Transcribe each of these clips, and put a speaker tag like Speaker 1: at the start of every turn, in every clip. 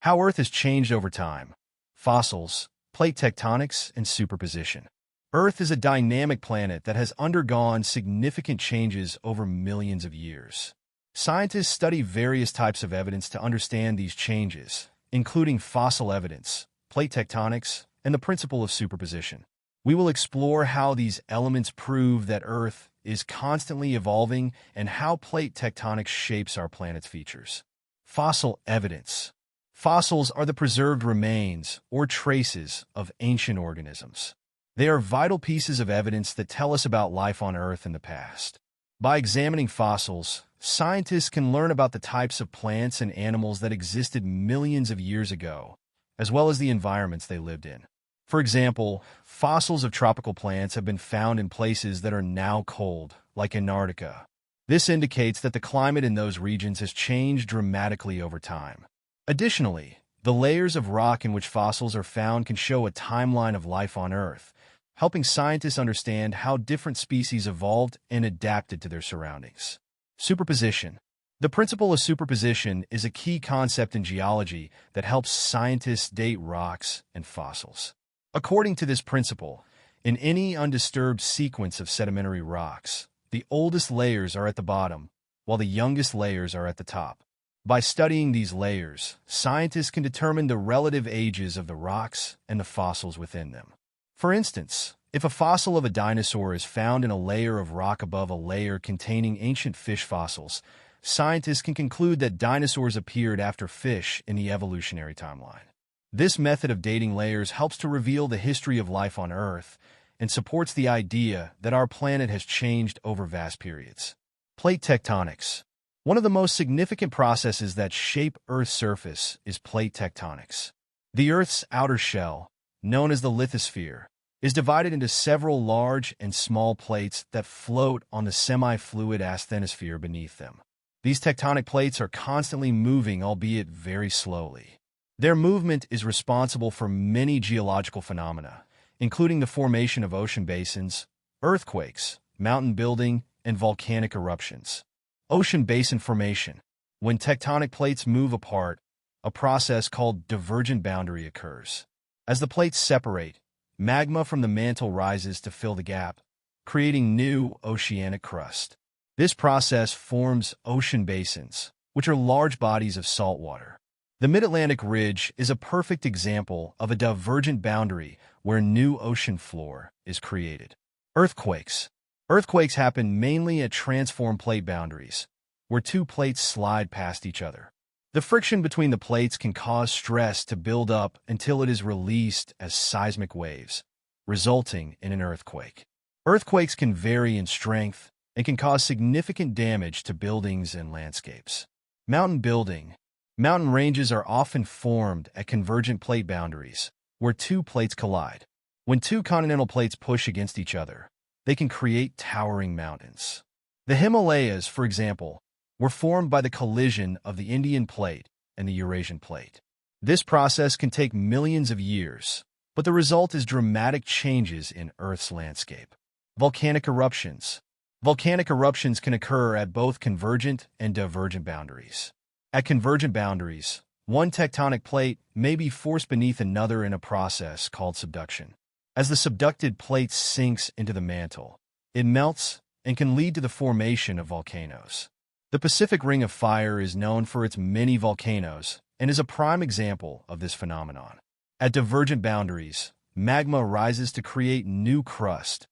Speaker 1: How Earth has changed over time. Fossils, plate tectonics, and superposition. Earth is a dynamic planet that has undergone significant changes over millions of years. Scientists study various types of evidence to understand these changes, including fossil evidence, plate tectonics, and the principle of superposition. We will explore how these elements prove that Earth is constantly evolving and how plate tectonics shapes our planet's features. Fossil evidence. Fossils are the preserved remains or traces of ancient organisms. They are vital pieces of evidence that tell us about life on Earth in the past. By examining fossils, scientists can learn about the types of plants and animals that existed millions of years ago, as well as the environments they lived in. For example, fossils of tropical plants have been found in places that are now cold, like Antarctica. This indicates that the climate in those regions has changed dramatically over time. Additionally, the layers of rock in which fossils are found can show a timeline of life on Earth, helping scientists understand how different species evolved and adapted to their surroundings. Superposition. The principle of superposition is a key concept in geology that helps scientists date rocks and fossils. According to this principle, in any undisturbed sequence of sedimentary rocks, the oldest layers are at the bottom, while the youngest layers are at the top. By studying these layers, scientists can determine the relative ages of the rocks and the fossils within them. For instance, if a fossil of a dinosaur is found in a layer of rock above a layer containing ancient fish fossils, scientists can conclude that dinosaurs appeared after fish in the evolutionary timeline. This method of dating layers helps to reveal the history of life on Earth and supports the idea that our planet has changed over vast periods. Plate tectonics. One of the most significant processes that shape Earth's surface is plate tectonics. The Earth's outer shell, known as the lithosphere, is divided into several large and small plates that float on the semi-fluid asthenosphere beneath them. These tectonic plates are constantly moving, albeit very slowly. Their movement is responsible for many geological phenomena, including the formation of ocean basins, earthquakes, mountain building, and volcanic eruptions. Ocean basin formation. When tectonic plates move apart, a process called divergent boundary occurs. As the plates separate, magma from the mantle rises to fill the gap, creating new oceanic crust. This process forms ocean basins, which are large bodies of salt water. The Mid-Atlantic Ridge is a perfect example of a divergent boundary where new ocean floor is created. Earthquakes. Earthquakes happen mainly at transform plate boundaries, where two plates slide past each other. The friction between the plates can cause stress to build up until it is released as seismic waves, resulting in an earthquake. Earthquakes can vary in strength and can cause significant damage to buildings and landscapes. Mountain building. Mountain ranges are often formed at convergent plate boundaries, where two plates collide. When two continental plates push against each other, they can create towering mountains. The Himalayas, for example, were formed by the collision of the Indian plate and the Eurasian plate. This process can take millions of years, but the result is dramatic changes in Earth's landscape. Volcanic eruptions. Volcanic eruptions can occur at both convergent and divergent boundaries. At convergent boundaries, one tectonic plate may be forced beneath another in a process called subduction. As the subducted plate sinks into the mantle, it melts and can lead to the formation of volcanoes. The Pacific Ring of Fire is known for its many volcanoes and is a prime example of this phenomenon. At divergent boundaries, magma rises to create new crust,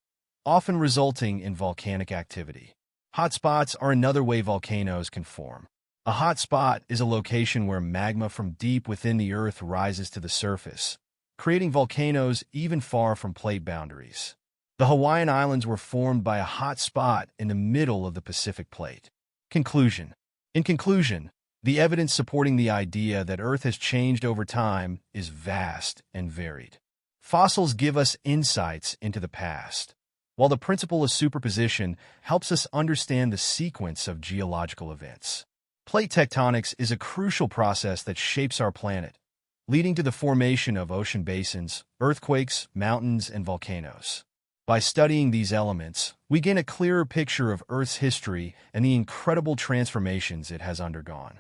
Speaker 1: often resulting in volcanic activity. Hotspots are another way volcanoes can form. A hotspot is a location where magma from deep within the Earth rises to the surface, creating volcanoes even far from plate boundaries. The Hawaiian Islands were formed by a hot spot in the middle of the Pacific Plate. Conclusion. In conclusion, the evidence supporting the idea that Earth has changed over time is vast and varied. Fossils give us insights into the past, while the principle of superposition helps us understand the sequence of geological events. Plate tectonics is a crucial process that shapes our planet, leading to the formation of ocean basins, earthquakes, mountains, and volcanoes. By studying these elements, we gain a clearer picture of Earth's history and the incredible transformations it has undergone.